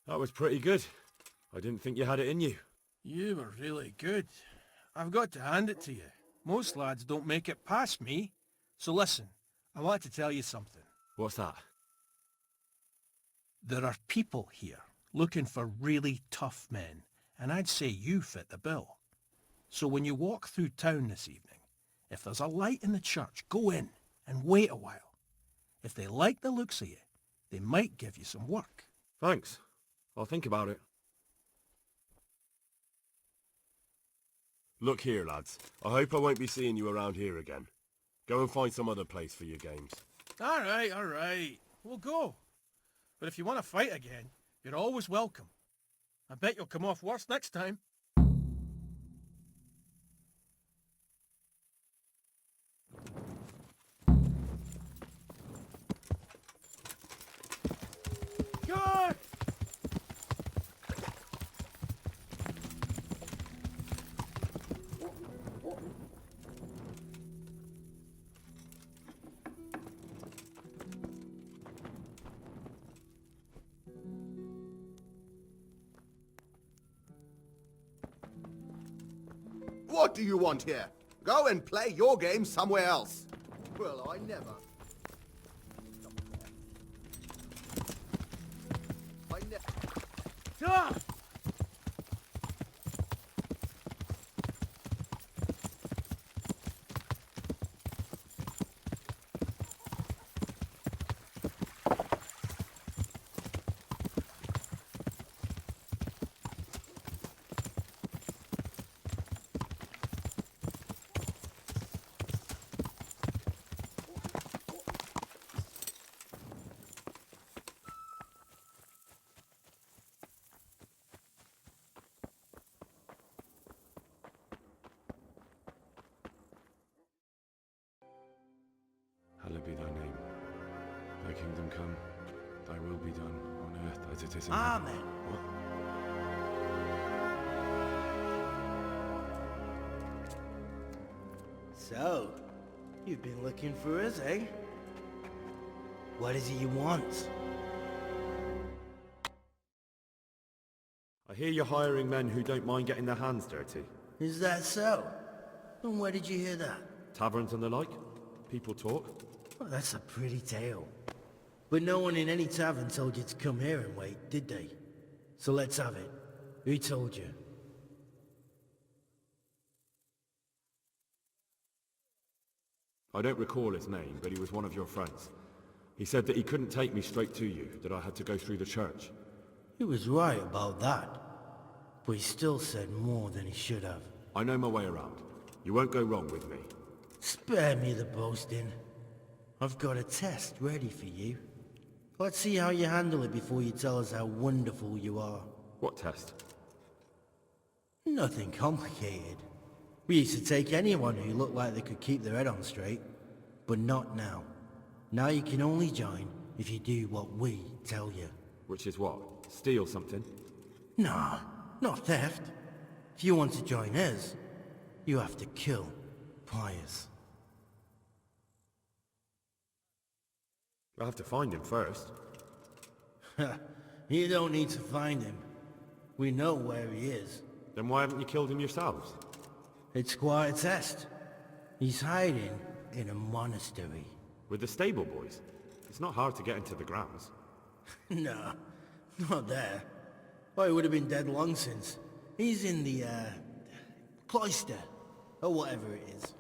That was pretty good. I didn't think you had it in you. You were really good. I've got to hand it to you. Most lads don't make it past me. So listen, I want to tell you something. What's that? There are people here looking for really tough men, and I'd say you fit the bill. So when you walk through town this evening, if there's a light in the church, go in and wait a while. If they like the looks of you, they might give you some work. Thanks. I'll think about it. Look here, lads. I hope I won't be seeing you around here again. Go and find some other place for your games. All right. We'll go. But if you want to fight again, you're always welcome. I bet you'll come off worse next time. Go! What do you want here? Go and play your game somewhere else. Well, I never. Ah! Hallowed be thy name. Thy kingdom come, thy will be done, on earth as it is in Amen. heaven. What? So, you've been looking for us, eh? What is it you want? I hear you're hiring men who don't mind getting their hands dirty. Is that so? And where did you hear that? Taverns and the like. People talk. Well, that's a pretty tale. But no one in any tavern told you to come here and wait, did they? So let's have it. Who told you? I don't recall his name, but he was one of your friends. He said that he couldn't take me straight to you, that I had to go through the church. He was right about that. But he still said more than he should have. I know my way around. You won't go wrong with me. Spare me the boasting. I've got a test ready for you. Let's see how you handle it before you tell us how wonderful you are. What test? Nothing complicated. We used to take anyone who looked like they could keep their head on straight. But not now. Now you can only join if you do what we tell you. Which is what? Steal something? Nah, not theft. If you want to join us, you have to kill Pius. I'll have to find him first. You don't need to find him. We know where he is. Then why haven't you killed him yourselves? It's quite a test. He's hiding in a monastery. With the stable boys? It's not hard to get into the grounds. No, not there. Well, he would have been dead long since. He's in the, cloister, or whatever it is.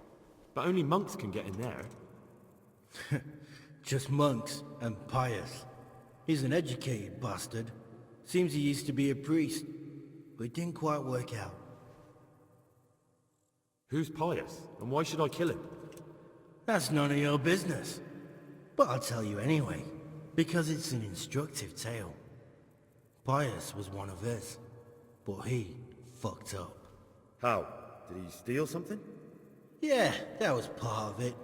But only monks can get in there. Just monks and Pius. He's an educated bastard. Seems he used to be a priest, but it didn't quite work out. Who's Pius? And why should I kill him? That's none of your business. But I'll tell you anyway, because it's an instructive tale. Pius was one of us, but he fucked up. How? Did he steal something? Yeah, that was part of it.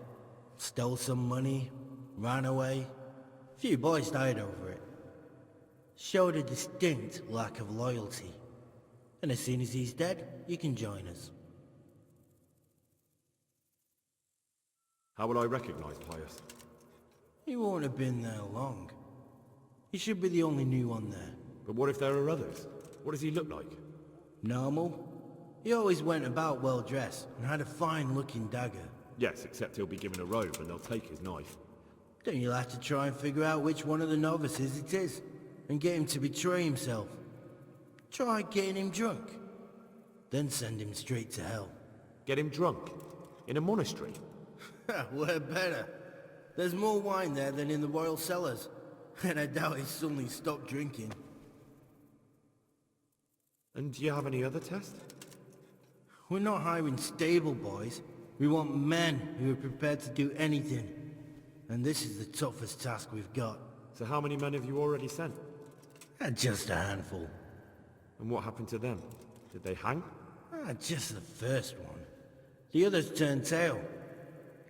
Stole some money, ran away. Few boys died over it. Showed a distinct lack of loyalty. And as soon as he's dead, you can join us. How will I recognize Pius? He won't have been there long. He should be the only new one there. But what if there are others? What does he look like? Normal? He always went about well dressed and had a fine looking dagger. Yes, except he'll be given a robe and they'll take his knife. Then you'll have to try and figure out which one of the novices it is, and get him to betray himself. Try getting him drunk, then send him straight to hell. Get him drunk? In a monastery? We're better. There's more wine there than in the royal cellars, and I doubt he suddenly stopped drinking. And do you have any other tests? We're not hiring stable boys. We want men who are prepared to do anything. And this is the toughest task we've got. So how many men have you already sent? Just a handful. And what happened to them? Did they hang? Just the first one. The others turned tail.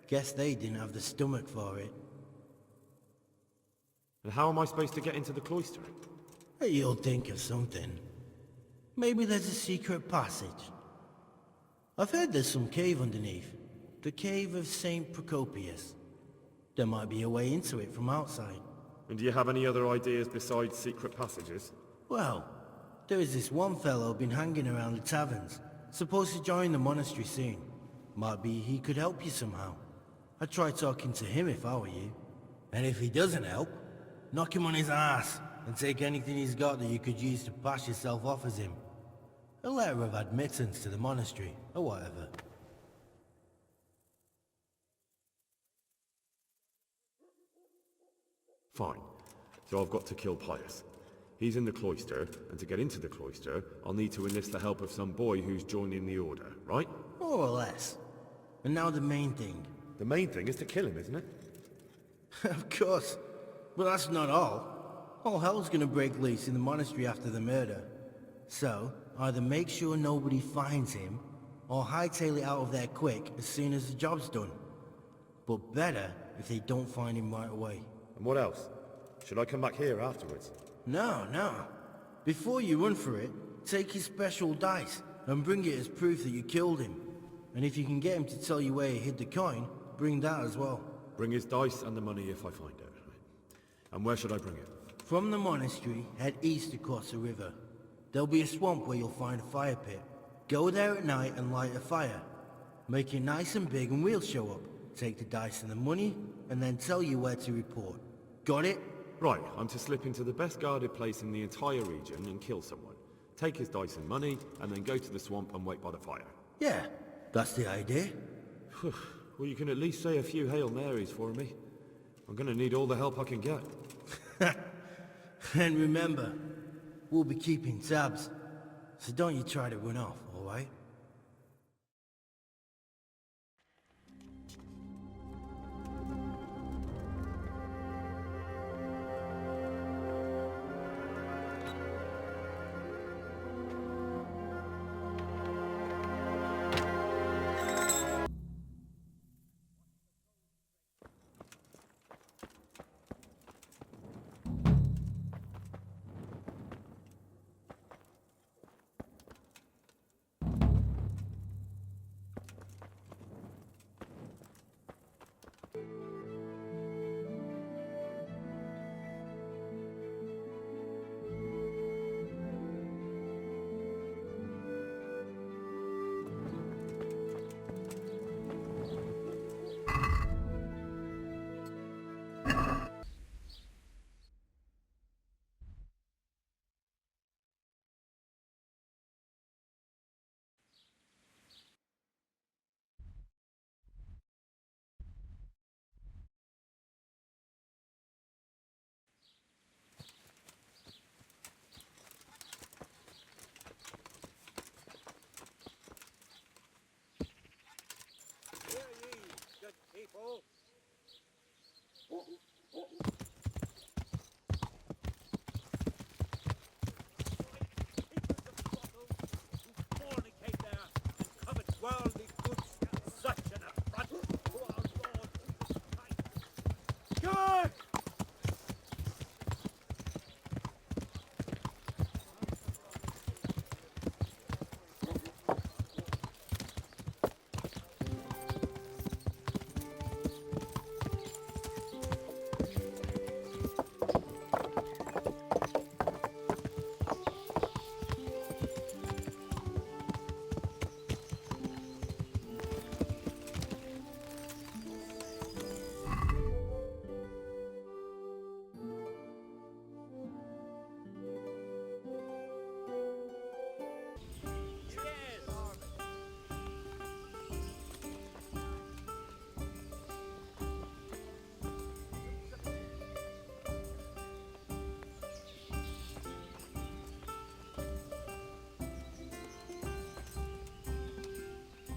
Guess they didn't have the stomach for it. And how am I supposed to get into the cloister? You'll think of something. Maybe there's a secret passage. I've heard there's some cave underneath. The cave of St. Procopius. There might be a way into it from outside. And do you have any other ideas besides secret passages? Well, there is this one fellow been hanging around the taverns. Supposed to join the monastery soon. Might be he could help you somehow. I'd try talking to him if I were you. And if he doesn't help, knock him on his ass and take anything he's got that you could use to pass yourself off as him. A letter of admittance to the monastery, or whatever. Fine. So I've got to kill Pius. He's in the cloister, and to get into the cloister, I'll need to enlist the help of some boy who's joining the order, right? More or less. And now the main thing. The main thing is to kill him, isn't it? Of course. But that's not all. All hell's gonna break loose in the monastery after the murder. So, either make sure nobody finds him, or hightail it out of there quick as soon as the job's done. But better if they don't find him right away. And what else? Should I come back here afterwards? No. Before you run for it, take his special dice and bring it as proof that you killed him. And if you can get him to tell you where he hid the coin, bring that as well. Bring his dice and the money if I find it. And where should I bring it? From the monastery, head east across the river. There'll be a swamp where you'll find a fire pit. Go there at night and light a fire. Make it nice and big and we'll show up. Take the dice and the money, and then tell you where to report. Got it? Right, I'm to slip into the best guarded place in the entire region and kill someone. Take his dice and money, and then go to the swamp and wait by the fire. Yeah, that's the idea. Well, you can at least say a few Hail Marys for me. I'm gonna need all the help I can get. And remember, we'll be keeping tabs. So don't you try to run off, alright?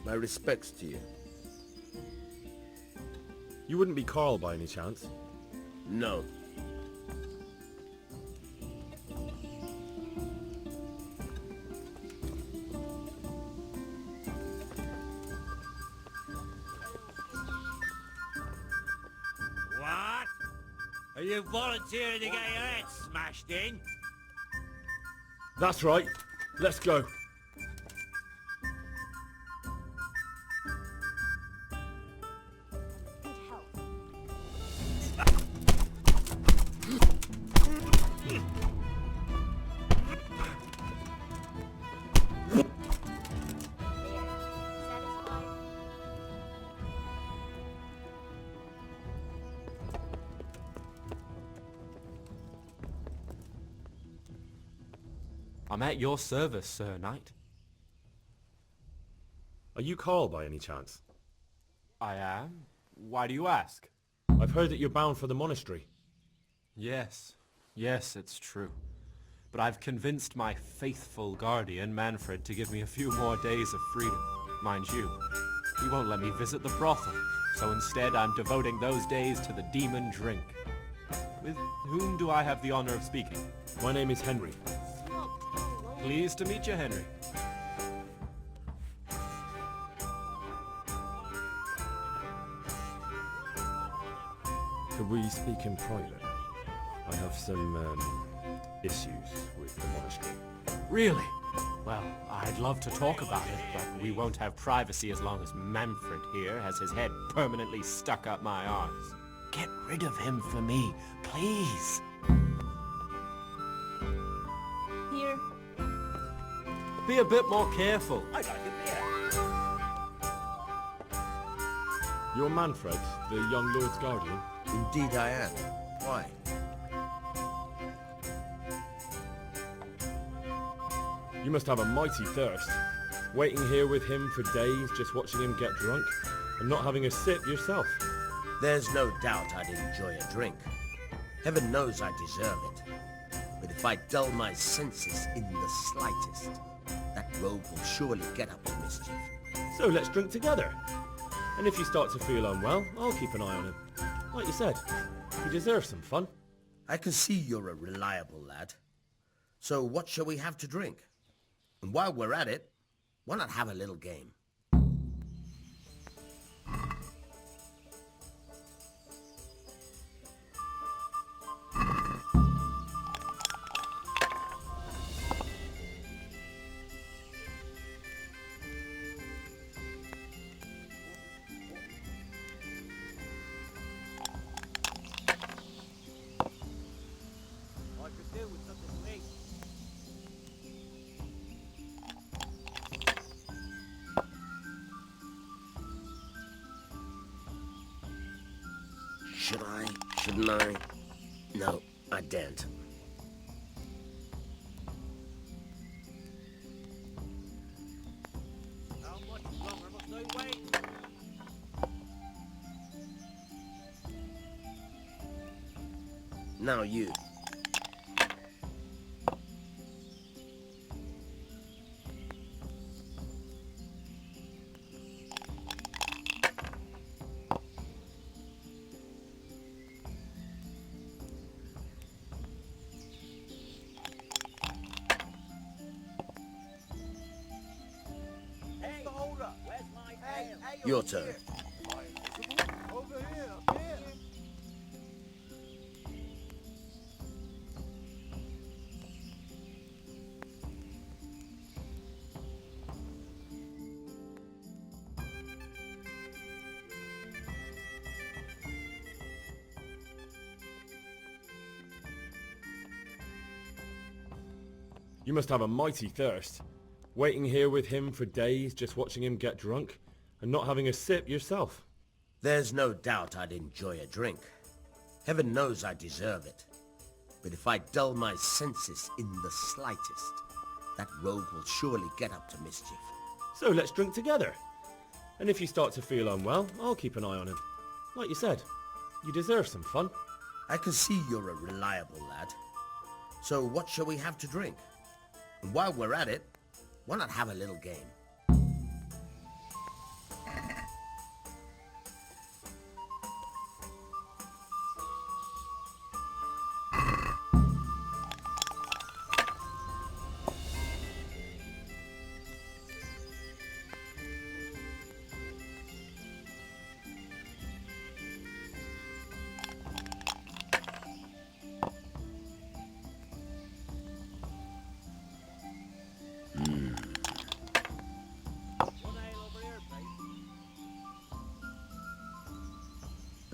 My respects to you. You wouldn't be Carl by any chance? No. What? Are you volunteering to get your head smashed in? That's right. Let's go. I'm at your service, Sir Knight. Are you Carl by any chance? I am. Why do you ask? I've heard that you're bound for the monastery. Yes. Yes, it's true. But I've convinced my faithful guardian, Manfred, to give me a few more days of freedom. Mind you, he won't let me visit the brothel, so instead I'm devoting those days to the demon drink. With whom do I have the honor of speaking? My name is Henry. Pleased to meet you, Henry. Could we speak in private? I have some, issues with the monastery. Really? Well, I'd love to talk about it, but we won't have privacy as long as Manfred here has his head permanently stuck up my arse. Get rid of him for me, please. Here. Be a bit more careful. I'd like a beer. You're Manfred, the young lord's guardian? Indeed I am. Why? You must have a mighty thirst. Waiting here with him for days, just watching him get drunk, and not having a sip yourself. There's no doubt I'd enjoy a drink. Heaven knows I deserve it. But if I dull my senses in the slightest, that rogue will surely get up to mischief. So let's drink together. And if you start to feel unwell, I'll keep an eye on him. Like you said, he deserves some fun. I can see you're a reliable lad. So what shall we have to drink? And while we're at it, why not have a little game? I could do with something sweet. Should I? Shouldn't I? No, I daren't. How much longer must I wait? Now you. Hey, hold up. Where's my ale? Your turn. Over here, up here. You must have a mighty thirst. Waiting here with him for days, just watching him get drunk, and not having a sip yourself. There's no doubt I'd enjoy a drink. Heaven knows I deserve it. But if I dull my senses in the slightest, that rogue will surely get up to mischief. So let's drink together. And if you start to feel unwell, I'll keep an eye on him. Like you said, you deserve some fun. I can see you're a reliable lad. So what shall we have to drink? And while we're at it, why not have a little game?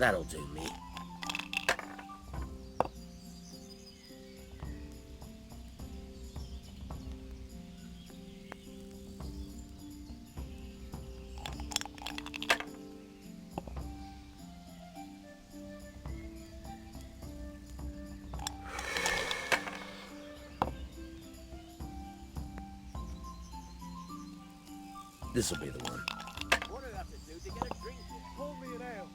That'll do me. This'll be the one. What do I have to do to get a drink here? Pour me an ale.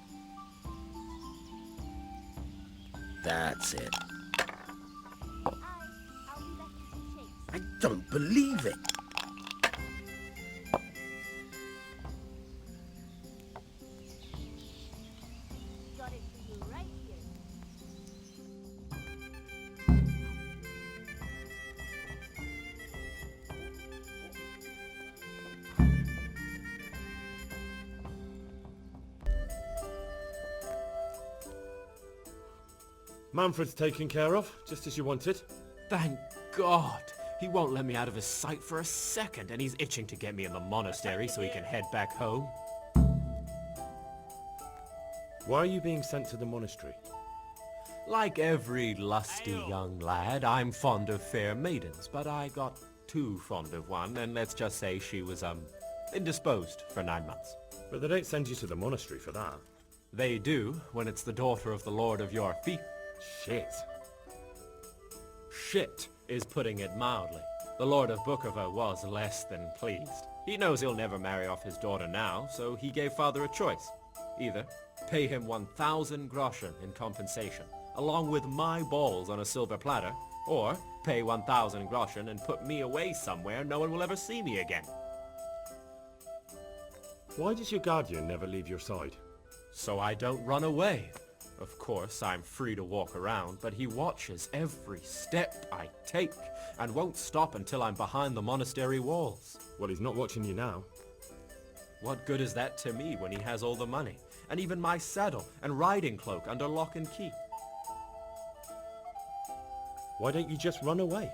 That's it. I'll be back with some shakes. I don't believe it. Got it for you right here. Manfred's taken care of, just as you wanted. Thank God. He won't let me out of his sight for a second, and he's itching to get me in the monastery so he can head back home. Why are you being sent to the monastery? Like every lusty young lad, I'm fond of fair maidens, but I got too fond of one, and let's just say she was, indisposed for 9 months. But they don't send you to the monastery for that. They do, when it's the daughter of the Lord of your feet. Shit. Shit is putting it mildly. The Lord of Bukova was less than pleased. He knows he'll never marry off his daughter now, so he gave father a choice. Either pay him 1,000 groschen in compensation, along with my balls on a silver platter, or pay 1,000 groschen and put me away somewhere no one will ever see me again. Why does your guardian never leave your side? So I don't run away. Of course, I'm free to walk around, but he watches every step I take and won't stop until I'm behind the monastery walls. Well, he's not watching you now. What good is that to me when he has all the money, and even my saddle and riding cloak under lock and key? Why don't you just run away?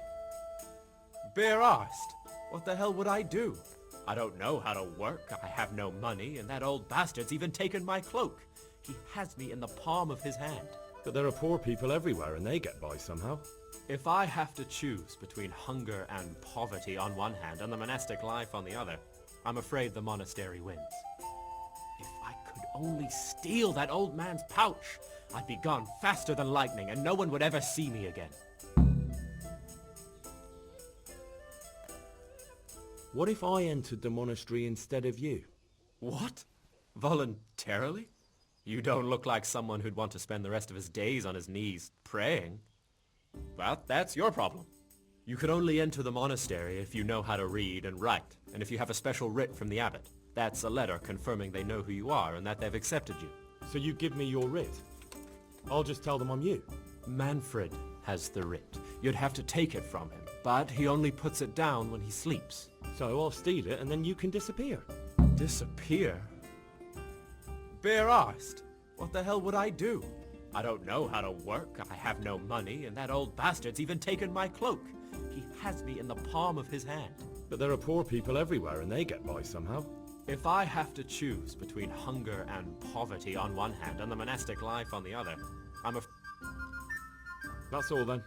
Bare-arsed. What the hell would I do? I don't know how to work, I have no money, and that old bastard's even taken my cloak. He has me in the palm of his hand. But there are poor people everywhere and they get by somehow. If I have to choose between hunger and poverty on one hand and the monastic life on the other, I'm afraid the monastery wins. If I could only steal that old man's pouch, I'd be gone faster than lightning and no one would ever see me again. What if I entered the monastery instead of you? What? Voluntarily? You don't look like someone who'd want to spend the rest of his days on his knees praying. Well, that's your problem. You could only enter the monastery if you know how to read and write, and if you have a special writ from the abbot. That's a letter confirming they know who you are and that they've accepted you. So you give me your writ? I'll just tell them I'm you. Manfred has the writ. You'd have to take it from him, but he only puts it down when he sleeps. So I'll steal it and then you can disappear. Disappear? Bare-arsed. What the hell would I do? I don't know how to work, I have no money, and that old bastard's even taken my cloak. He has me in the palm of his hand. But there are poor people everywhere and they get by somehow. If I have to choose between hunger and poverty on one hand and the monastic life on the other, That's all then.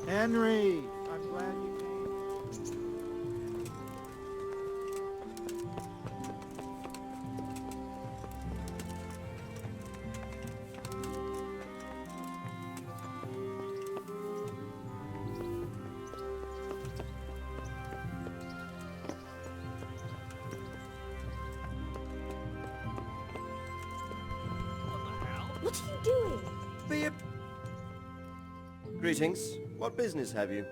Henry, I'm glad you came. What are you doing? Be a... Greetings. What business have you?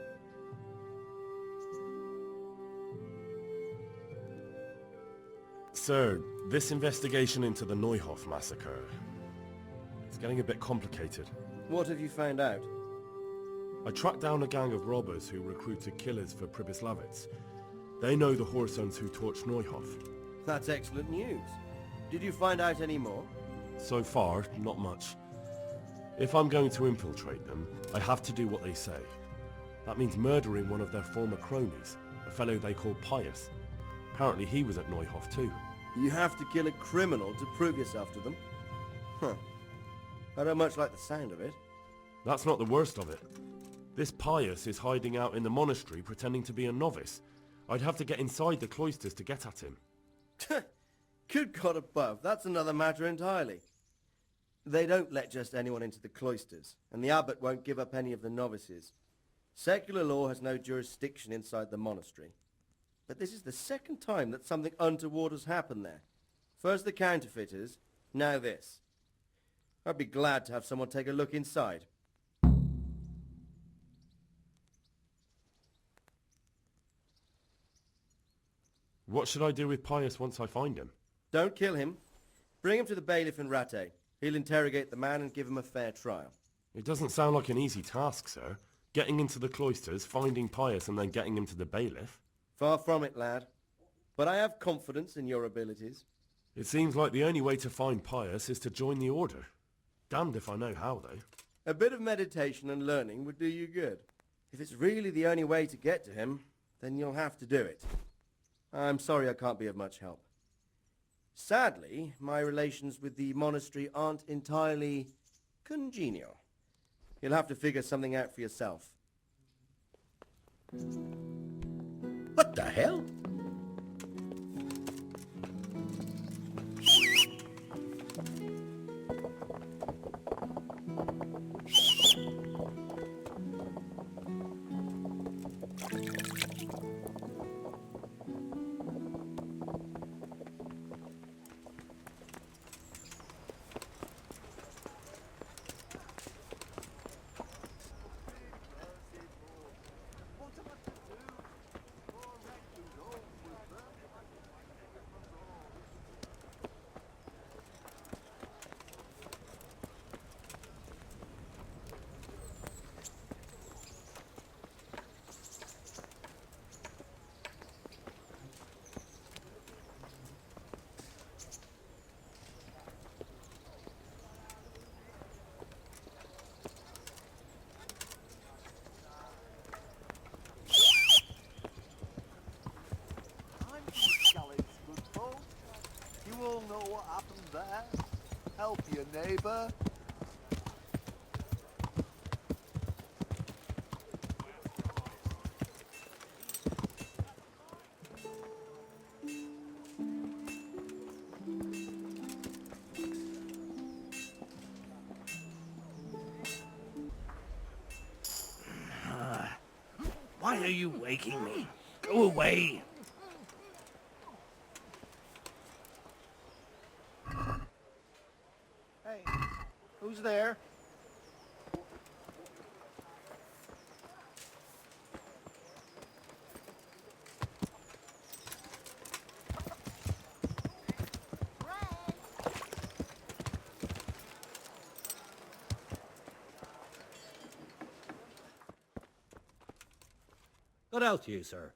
Sir, this investigation into the Neuhoff massacre... It's getting a bit complicated. What have you found out? I tracked down a gang of robbers who recruited killers for Pribyslavitz. They know the whoresons who torched Neuhoff. That's excellent news. Did you find out any more? So far, not much. If I'm going to infiltrate them, I have to do what they say. That means murdering one of their former cronies, a fellow they call Pius. Apparently he was at Neuhoff too. You have to kill a criminal to prove yourself to them? Huh. I don't much like the sound of it. That's not the worst of it. This Pius is hiding out in the monastery pretending to be a novice. I'd have to get inside the cloisters to get at him. Good God above, that's another matter entirely. They don't let just anyone into the cloisters, and the abbot won't give up any of the novices. Secular law has no jurisdiction inside the monastery. But this is the second time that something untoward has happened there. First the counterfeiters, now this. I'd be glad to have someone take a look inside. What should I do with Pius once I find him? Don't kill him. Bring him to the bailiff in Rattay. He'll interrogate the man and give him a fair trial. It doesn't sound like an easy task, sir. Getting into the cloisters, finding Pius and then getting him to the bailiff. Far from it, lad. But I have confidence in your abilities. It seems like the only way to find Pius is to join the order. Damned if I know how, though. A bit of meditation and learning would do you good. If it's really the only way to get to him, then you'll have to do it. I'm sorry I can't be of much help. Sadly, my relations with the monastery aren't entirely congenial. You'll have to figure something out for yourself. What the hell? You all know what happened there? Help your neighbor. Why are you waking me? Go away. Hey, who's there? Good health to you, sir.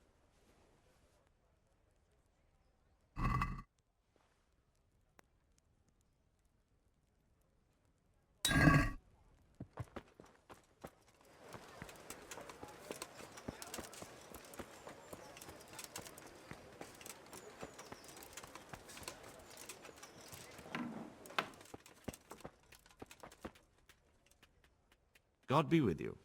God be with you.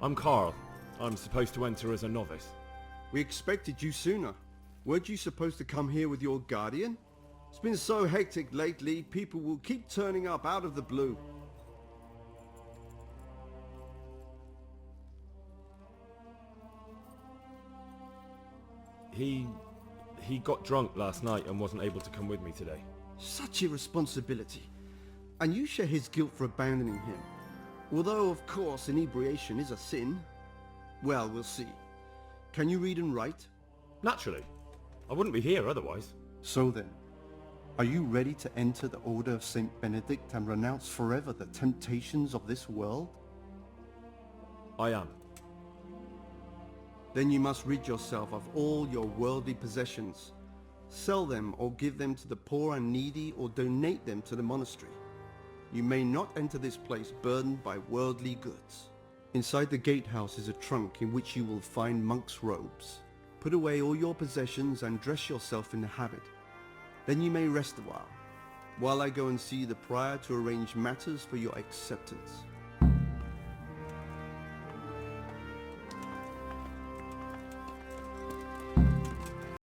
I'm Carl. I'm supposed to enter as a novice. We expected you sooner. Weren't you supposed to come here with your guardian? It's been so hectic lately, people will keep turning up out of the blue. He got drunk last night and wasn't able to come with me today. Such irresponsibility. And you share his guilt for abandoning him. Although, of course, inebriation is a sin. Well, we'll see. Can you read and write? Naturally. I wouldn't be here otherwise. So then, are you ready to enter the Order of Saint Benedict and renounce forever the temptations of this world? I am. Then you must rid yourself of all your worldly possessions. Sell them or give them to the poor and needy or donate them to the monastery. You may not enter this place burdened by worldly goods. Inside the gatehouse is a trunk in which you will find monks' robes. Put away all your possessions and dress yourself in the habit. Then you may rest a while I go and see the prior to arrange matters for your acceptance.